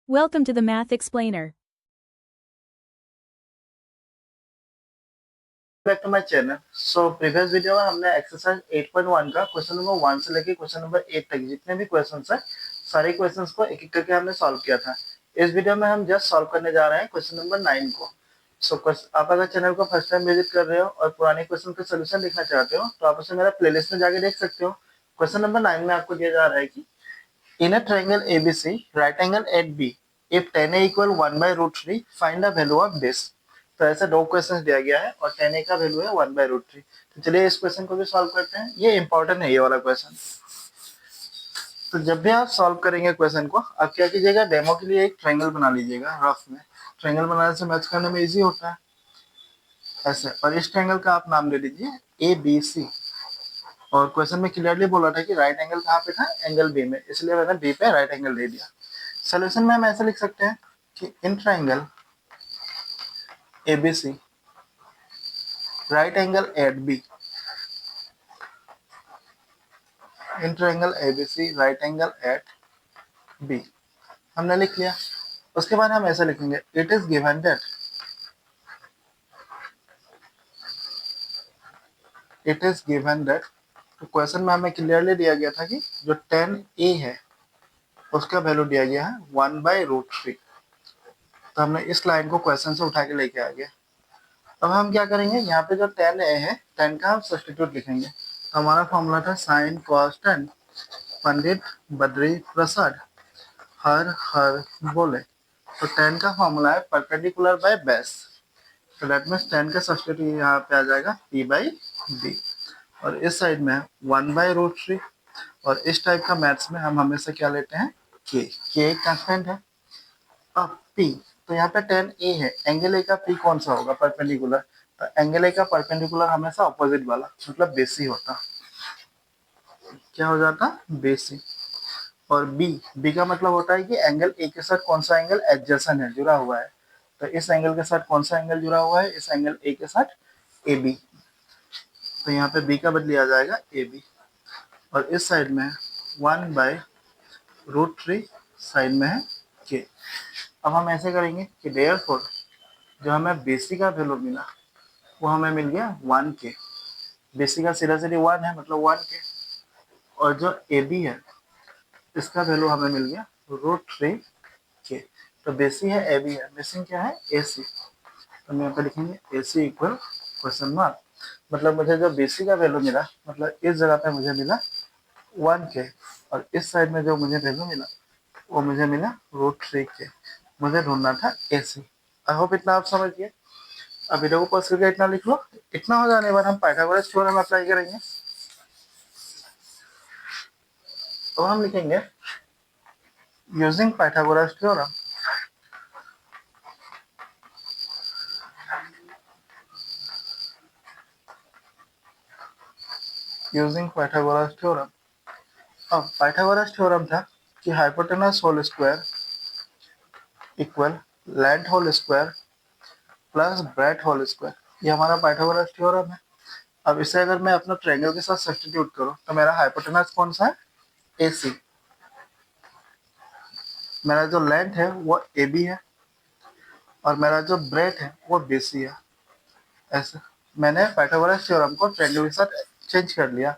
Welcome to the Math Explainer. Back to my channel. So previous video में हमने exercise 8.1 का question number 1 से लेके क्वेश्चन नंबर 8 तक जितने भी क्वेश्चंस है सारे क्वेश्चंस को एक एक करके हमने सॉल्व किया था। इस वीडियो में हम जस्ट सॉल्व करने जा रहे हैं क्वेश्चन नंबर 9 को। सो आप अगर चैनल को फर्स्ट टाइम विजिट कर रहे हो और पुराने क्वेश्चन का सोल्यूशन देखना चाहते हो तो आप उसे मेरा प्लेलिस्ट में जाके देख सकते हो। क्वेश्चन नंबर 9 में आपको दिया जा रहा है कि in a triangle ABC right angle at B if tan a equal 1/√3 find the value of this. तो ऐसा दो क्वेश्चन दिया गया है और tan a का वैल्यू है 1/√3। तो चलिए इस क्वेश्चन को भी सॉल्व करते हैं। ये इंपॉर्टेंट है ये वाला क्वेश्चन। तो जब भी आप सॉल्व करेंगे क्वेश्चन को आप क्या कीजिएगा, डेमो के लिए एक ट्रायंगल बना लीजिएगा रफ में। ट्रायंगल बनाने से मैच करने में इजी होता है ऐसे। और इस ट्रायंगल का आप नाम ले लीजिए ए बी सी। और क्वेश्चन में क्लियरली बोला था कि राइट एंगल कहाँ पे था, एंगल बी में, इसलिए मैंने बी पे राइट एंगल दे दिया। सोल्यूशन में हम ऐसे लिख सकते हैं कि in triangle ABC right angle at B, in triangle ABC right angle at B हमने लिख लिया। उसके बाद हम ऐसे लिखेंगे it is given that, it is given that. तो क्वेश्चन में हमें क्लियरली दिया गया था कि जो tan a है उसका वैल्यू दिया गया है 1/√3। तो हमने इस लाइन को क्वेश्चन से उठा के लेके आ गया। अब हम क्या करेंगे, यहाँ पे जो tan a है tan का हम सब्स्टिट्यूट लिखेंगे। तो हमारा फॉर्मूला था sine cos tan। Pandit Badri Prasad हर हर बोले। तो tan का फॉर्मूला है परपेंडिकुलर बाय बेस। तो दैट मीन्स tan का सब्स्टिट्यूट यहाँ पे आ जाएगा p/b। और इस साइड में 1/√3। और इस टाइप का मैथ्स में हम हमेशा क्या लेते हैं, k एक कांस्टेंट है। अब p, तो यहाँ पे tan a है, एंगल a का p कौन सा होगा, परपेंडिकुलर। तो एंगल a का परपेंडिकुलर हमेशा अपोजिट वाला मतलब बेसी होता। क्या हो जाता, बेसी। और b का मतलब होता है कि एंगल a के साथ कौन सा एंगल एडजेसेंट है, जुड़ा हुआ है। तो इस एंगल के साथ कौन सा एंगल जुड़ा हुआ है, इस एंगल a के साथ ab। तो यहाँ पे b का बदली आ जाएगा ab। और इस साइड में 1/√3 साइड में है k। अब हम ऐसे करेंगे कि देयरफॉर जो हमें बेसी का वैल्यू मिला वो हमें मिल गया 1k। बेसी का सीधा सीधी 1 है मतलब 1k। और जो ए बी है इसका वैल्यू हमें मिल गया √3k। तो बेसी है ए बी है, मिसिंग क्या है, ए सी। तो हम यहाँ पे लिखेंगे ए सी इक्वल क्वेश्चन मार्क। मतलब मुझे जो बेसी का वैल्यू मिला मतलब इस जगह पे मुझे मिला 1k। और इस साइड में जो मुझे वैल्यू मिला वो मुझे मिला √3k। मुझे ढूंढना था ए सी। आई होप इतना आप समझ गए। अब वीडियो को पॉज करके इतना लिख लो। इतना हो जाने के बाद हम पाइथागोरस थ्योरम अप्लाई करेंगे। तो हम लिखेंगे using Pythagoras theorem, using Pythagoras theorem. अब पाइथागोरस थ्योरम था कि hypotenuse whole square equal length whole square plus breadth whole square. ये हमारा पाइथागोरस थ्योरम है। अब इसे अगर मैं अपना ट्रायंगल के साथ सब्स्टिट्यूट करूं तो मेरा हाइपोटेनस कौन सा है, ए सी। मेरा जो लेंथ है वो ए बी है और मेरा जो ब्रेथ है वो बी सी है। ऐसे मैंने पाइथागोरस थ्योरम को ट्रायंगल के साथ चेंज कर लिया।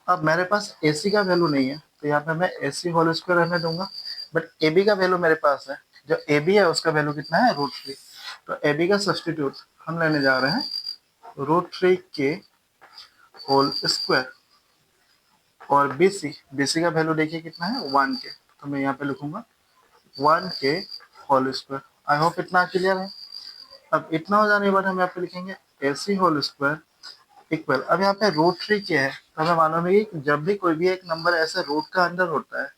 अब मेरे पास ए सी का वैल्यू नहीं है तो यहाँ पे मैं ए सी होल स्क्वायर रहने दूंगा। बट ए बी का वैल्यू मेरे पास है। जो ए बी है उसका वैल्यू कितना है, √3। तो ए बी का सब्स्टिट्यूट हम लेने जा रहे हैं √3k होल स्क्वायर। और बी सी का वैल्यू देखिए कितना है, 1k। तो मैं यहाँ पे लिखूंगा 1k whole square. I hope इतना क्लियर है। अब इतना हो जाने के बाद हम यहाँ पे लिखेंगे ए सी होल स्क्वायर इक्वल। अब यहाँ पे √3k है तो हमें मालूम है कि जब भी कोई भी एक नंबर ऐसे रूट का अंदर होता है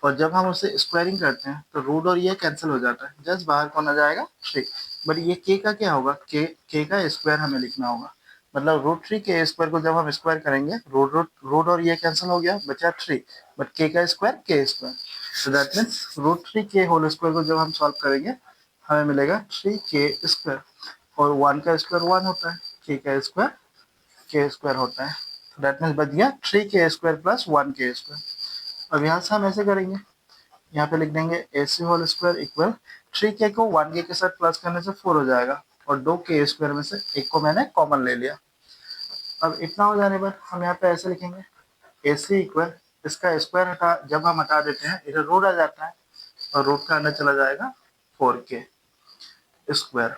और जब हम उसे स्क्वायरिंग करते हैं तो रूट और ये कैंसिल हो जाता है, जस्ट बाहर कौन आ जाएगा, 3। बट ये k का क्या होगा, k का स्क्वायर हमें लिखना होगा। मतलब √3k स्क्वायर को जब हम स्क्वायर करेंगे रूट रूट रूट और ये कैंसिल हो गया, बचा 3। बट k का स्क्वायर k स्क्वायर। तो that means √3k whole square को जब हम सॉल्व करेंगे हमें मिलेगा 3k स्क्वायर। और 1 का स्क्वायर 1 होता है, k का स्क्वायर k स्क्वायर होता है। तो दैट मीन्स बच गया 3k square plus 1k square. अब यहाँ से हम ऐसे करेंगे यहाँ पे लिख देंगे AC whole square equal 3k को 1k के साथ प्लस करने से 4 हो जाएगा और 2k स्क्वायर में से एक को मैंने कॉमन ले लिया। अब इतना हो जाने पर हम यहाँ पे ऐसे लिखेंगे AC इक्वल इसका स्क्वायर हटा जब हम हटा देते हैं इधर रूट आ जाता है और रूट का अंदर चला जाएगा 4k स्क्वायर।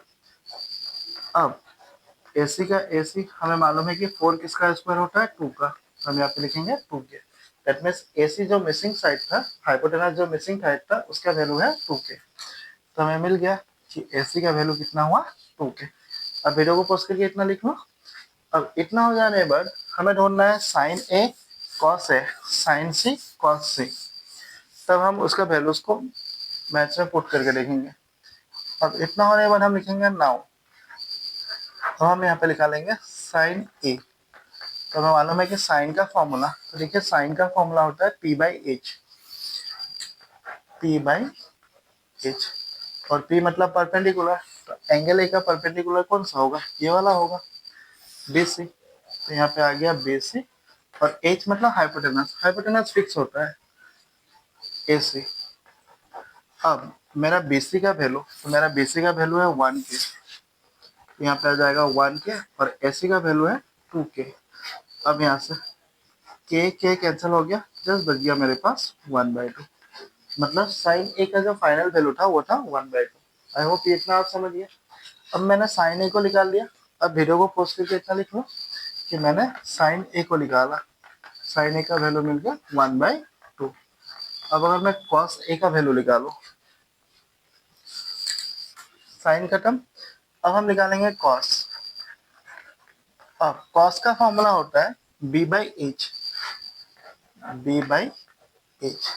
अब AC हमें मालूम है कि 4 किसका स्क्वायर होता है 2 का, हम यहाँ पे लिखेंगे 2k। दैट मीन्स AC जो मिसिंग साइड था, हाइपोटेनस जो मिसिंग साइड था उसका वैल्यू है 2k। तो हमें मिल गया कि AC का वैल्यू कितना हुआ 2k। अब वीडियो को पॉज करके इतना लिख लो। अब इतना हो जाने के बाद हमें ढूंढना है sine A cos A sine C cos C। तब हम उसका वैल्यूज को मैथ्स में पुट करके देखेंगे। अब इतना होने के बाद हम लिखेंगे नाउ, तो हम यहाँ पे लिखा लेंगे साइन A। तो हमें मालूम है कि साइन का फॉर्मूला, तो देखिए साइन का फॉर्मूला होता है P/H। P/H और P मतलब परपेंडिकुलर, तो एंगल A का परपेंडिकुलर कौन सा होगा, ये वाला होगा BC। तो यहाँ पे आ गया BC और H मतलब हाइपोटेनस, हाइपोटेनस फिक्स होता है AC। अब मेरा BC का वैल्यू, तो मेरा BC का वैल्यू है 1k, यहाँ पे आ जाएगा 1k और AC का वैल्यू है 2k। अब यहाँ से k कैंसिल हो गया, जस्ट बच गया मेरे पास 1/2। मतलब साइन ए का जो फाइनल वैल्यू था वो था 1/2। आई होप ये इतना आप समझिए। अब मैंने साइन ए को निकाल लिया। अब वीडियो को पोस्ट करके इतना लिख लो कि मैंने साइन ए को निकाला, साइन ए का वैल्यू मिल गया 1/2। अब अगर मैं कॉस ए का वैल्यू निकालू, साइन खत्म, अब हम निकालेंगे कॉस। अब कॉस का फॉर्मूला होता है B/H, B/H।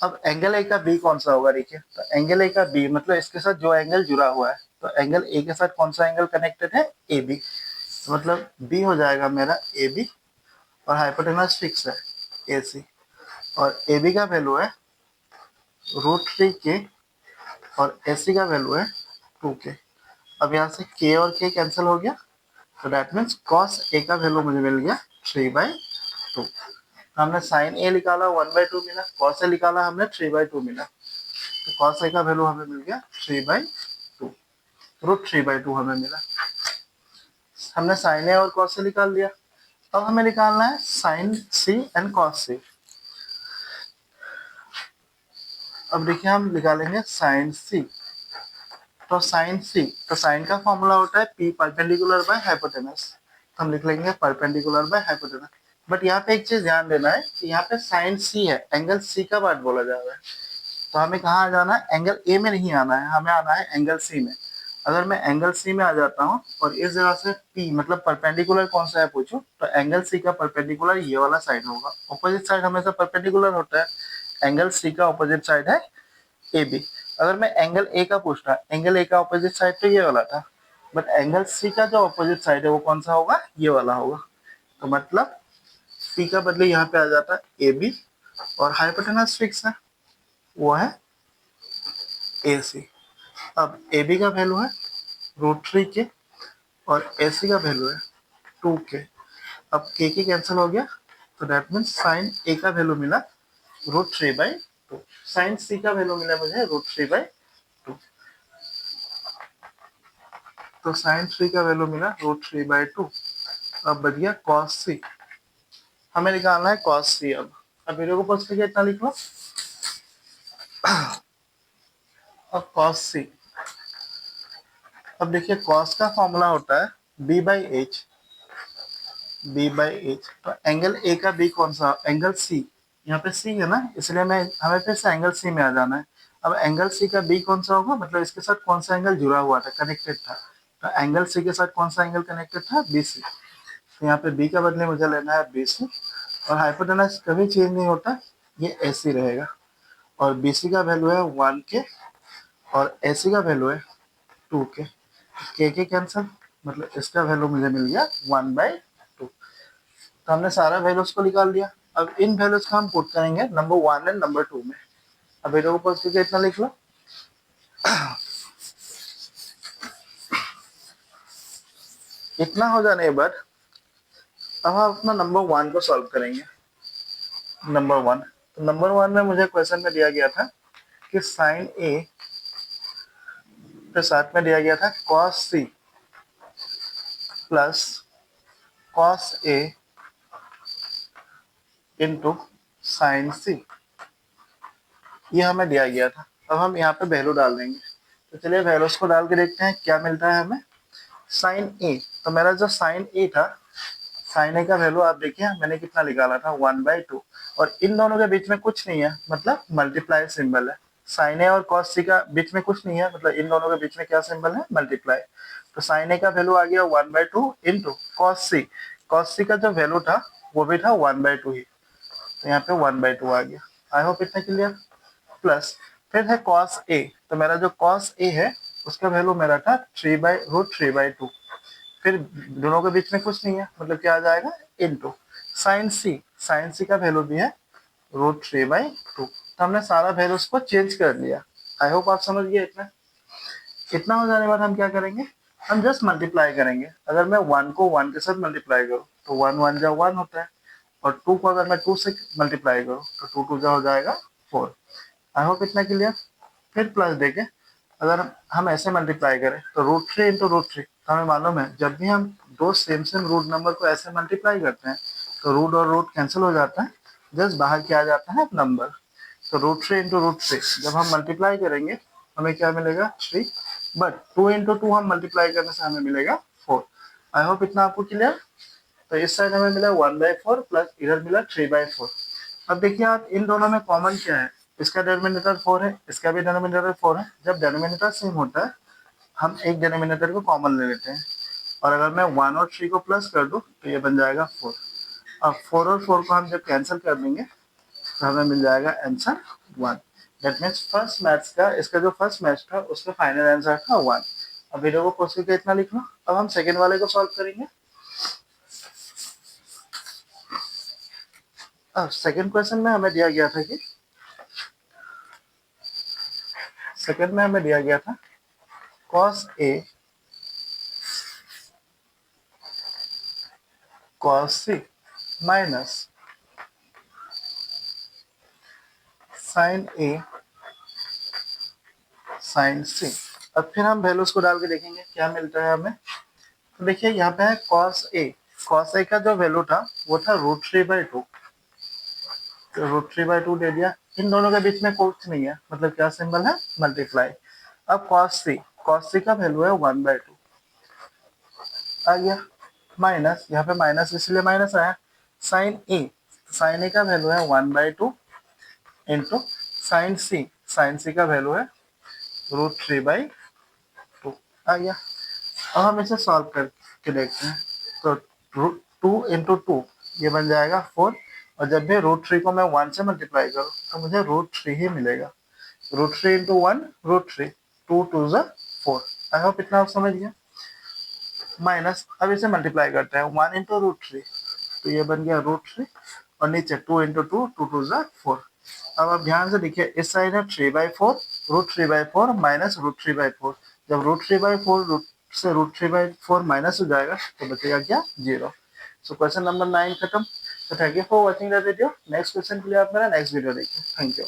अब एंगल ए का बी कौन सा होगा, देखिए तो एंगल ए का बी मतलब इसके साथ जो एंगल जुड़ा हुआ है, तो एंगल ए के साथ कौन सा एंगल कनेक्टेड है, ए बी। तो मतलब बी हो जाएगा मेरा ए बी और हाइपोटेनस फिक्स है ए सी और ए बी का वैल्यू है √3k और ए सी का वैल्यू है 2k। अब यहाँ से k और k कैंसिल हो गया, तो दैट मीन्स कॉस ए का वैल्यू मुझे मिल गया 3/2। हमने साइन ए निकाला 1/2 मिला, कॉस ए निकाला हमने 3/2 मिला। तो कॉस ए का वैल्यू हमें मिल गया 3/2, √3/2 हमें मिला। हमने साइन ए और कॉस ए निकाल दिया। अब हमें निकालना है साइन सी एंड कॉस सी। अब देखिए हम निकालेंगे साइन सी। तो साइन सी, तो साइन का फॉर्मूला होता है P परपेंडिकुलर बाय हाइपोटेनस। हम लिख लेंगे परपेंडिकुलर बाय हाइपोटेनस। बट यहाँ पे एक चीज ध्यान देना है कि यहाँ पे साइन सी है, एंगल सी का पार्ट बोला जा रहा है। तो हमें कहाँ आ जाना है, एंगल ए में नहीं आना है, हमें आना है एंगल सी में। अगर मैं एंगल सी में आ जाता हूँ और इस जगह से पी मतलब परपेंडिकुलर कौन सा है पूछूं, तो एंगल सी का परपेंडिकुलर ये वाला साइड होगा। ऑपोजिट साइड हमेशा परपेंडिकुलर होता है, एंगल सी का ऑपोजिट साइड है ए बी। अगर मैं एंगल ए का पूछता, एंगल ए का ऑपोजिट साइड तो ये वाला था, बट एंगल सी का जो ऑपोजिट साइड है वो कौन सा होगा, ये वाला होगा। तो मतलब सी का बदले यहाँ पे आ जाता है ए बी और हाइपोटेनस फिक्स है वो है ए सी। अब ए बी का वैल्यू है √3k और ए सी का वैल्यू है 2k। अब के कैंसिल हो गया, तो दैट मीन्स साइन ए का वैल्यू मिला √3/2, साइन सी का वैल्यू मिला मुझे √3/2। तो साइन थ्री का वैल्यू मिला √3/2। अब बच गया कॉस सी, हमें निकालना है कॉस सी। अब वीडियो को पॉज करके इतना लिख लो। अब कॉस सी, अब देखिए कॉस का फॉर्मूला होता है B/H, B/H। तो एंगल ए का बी कौन सा, एंगल सी, यहाँ पे सी है ना, इसलिए हमें फिर से एंगल सी में आ जाना है। अब एंगल सी का बी कौन सा होगा, मतलब इसके साथ कौन सा एंगल जुड़ा हुआ था, कनेक्टेड था। तो एंगल सी के साथ कौन सा एंगल कनेक्टेड था, BC। तो यहाँ पे बी का बदले मुझे लेना है BC और हाइपोटेनस कभी चेंज नहीं होता, ये AC रहेगा। और BC का वैल्यू है 1k और AC का वैल्यू है 2k। के कैंसिल, मतलब इसका वैल्यू मुझे मिल गया 1/2। तो हमने सारा वैल्यूज को निकाल दिया। अब इन वैल्यूज को हम पुट करेंगे नंबर 1 एंड नंबर 2 में। अब वीडियो को पॉज करके इतना लिख लो। इतना हो जाने के बाद अब हम अपना नंबर 1 को सॉल्व करेंगे। नंबर 1, तो नंबर 1 में मुझे क्वेश्चन में दिया गया था कि साइन ए के साथ में दिया गया था cos C plus cos A into sine सी, ये हमें दिया गया था। अब हम यहाँ पे वैल्यू डाल देंगे, तो चलिए वैल्यूज को डाल के देखते हैं क्या मिलता है हमें। साइन ए, तो मेरा जो साइन ए था, साइन ए का वैल्यू आप देखिए मैंने कितना निकाला था 1/2, और इन दोनों के बीच में कुछ नहीं है, मतलब मल्टीप्लाई सिंबल है। साइन ए और कॉस सी का बीच में कुछ नहीं है, मतलब इन दोनों के बीच में क्या सिंबल है, मल्टीप्लाई। तो साइन ए का वैल्यू आ गया 1/2 इंटू कॉस सी, कॉस सी का जो वैल्यू था वो भी था 1/2 ही, तो यहाँ पे 1/2 आ गया। आई होप इतना क्लियर। प्लस फिर है कॉस ए, तो मेरा जो कॉस ए है उसका वैल्यू मेरा था 3/√3/2, फिर दोनों के बीच में कुछ नहीं है, मतलब क्या आ जाएगा, इनटू साइन सी, साइन सी का वैल्यू भी है √3/2। तो हमने सारा वैल्यूज को चेंज कर लिया। आई होप आप समझ गए। इतना हो जाने के बाद हम क्या करेंगे, हम जस्ट मल्टीप्लाई करेंगे। अगर मैं 1 को 1 के साथ मल्टीप्लाई करूँ तो 1 1 जा 1 होता है, और 2 को अगर मैं 2 से मल्टीप्लाई करूँ तो 2 2 जा हो जाएगा 4। आई होप इतना क्लियर। फिर प्लस देके अगर हम ऐसे मल्टीप्लाई करें तो √3 इंटू √3, तो हमें मालूम है जब भी हम दो सेम रूट नंबर को ऐसे मल्टीप्लाई करते हैं तो रूट और रूट कैंसिल हो जाता है, जस्ट बाहर क्या आ जाता है, नंबर। तो √3 इंटू √3 जब हम मल्टीप्लाई करेंगे हमें क्या मिलेगा, 3, बट 2 इंटू 2 हम मल्टीप्लाई करने से हमें मिलेगा 4। आई होप इतना आपको क्लियर। तो इस साइड हमें मिला 1/4 प्लस इधर मिला 3/4। अब देखिए आप इन दोनों में कॉमन क्या है, इसका डिनोमिनेटर 4 है, इसका भी डिनोमिनेटर 4 है। जब डिनोमिनेटर सेम होता है हम एक डिनोमिनेटर को कॉमन ले लेते हैं, और अगर मैं 1 और 3 को प्लस कर दूं तो ये बन जाएगा 4। अब 4 और 4 को हम जब कैंसिल कर देंगे तो हमें मिल जाएगा answer 1। That means first maths का, इसका जो फर्स्ट मैथ्स था उसका फाइनल आंसर था 1। अब वीडियो को पोस्ट करके इतना लिख लो। अब हम सेकेंड वाले को सॉल्व करेंगे। अब सेकेंड क्वेश्चन में हमें दिया गया था कि सेकेंड में हमें दिया गया था cos A cos C minus sin A sin C। अब फिर हम वैल्यूज को डाल के देखेंगे क्या मिलता है हमें। तो देखिए यहाँ पे है cos A का जो वैल्यू था वो था √3/2, तो √3/2 दे दिया। इन दोनों के बीच में कुछ नहीं है, मतलब क्या सिंबल है, मल्टीप्लाई। अब cos C का वैल्यू है 1/2 आ गया, माइनस यहाँ पे माइनस इसलिए माइनस आया। साइन ए का वैल्यू है 1/2 इंटू साइन सी का वैल्यू है √3/2 आ गया। अब हम इसे सॉल्व करके देखते हैं। तो 2 इंटू 2 ये बन जाएगा 4, और जब भी √3 को मैं 1 से मल्टीप्लाई करूँ तो मुझे √3 ही मिलेगा। √3 इंटू 1 √3, 2 2 जा 4। आई होप इतना आप समझ गए। माइनस अब इसे मल्टीप्लाई करते हैं 1 इंटू √3, तो ये बन गया √3, और नीचे 2 इंटू 2, 2 2 जा 4। अब आप ध्यान से देखिए इस साइड है 3/4, √3/4 माइनस √3/4। जब √3/4 रूट से √3/4 माइनस हो जाएगा तो बचेगा क्या, 0। सो क्वेश्चन नंबर 9 खत्म। तो thank you for watching the video. Next question के लिए आप मेरा नेक्स्ट वीडियो देखिए। Thank you.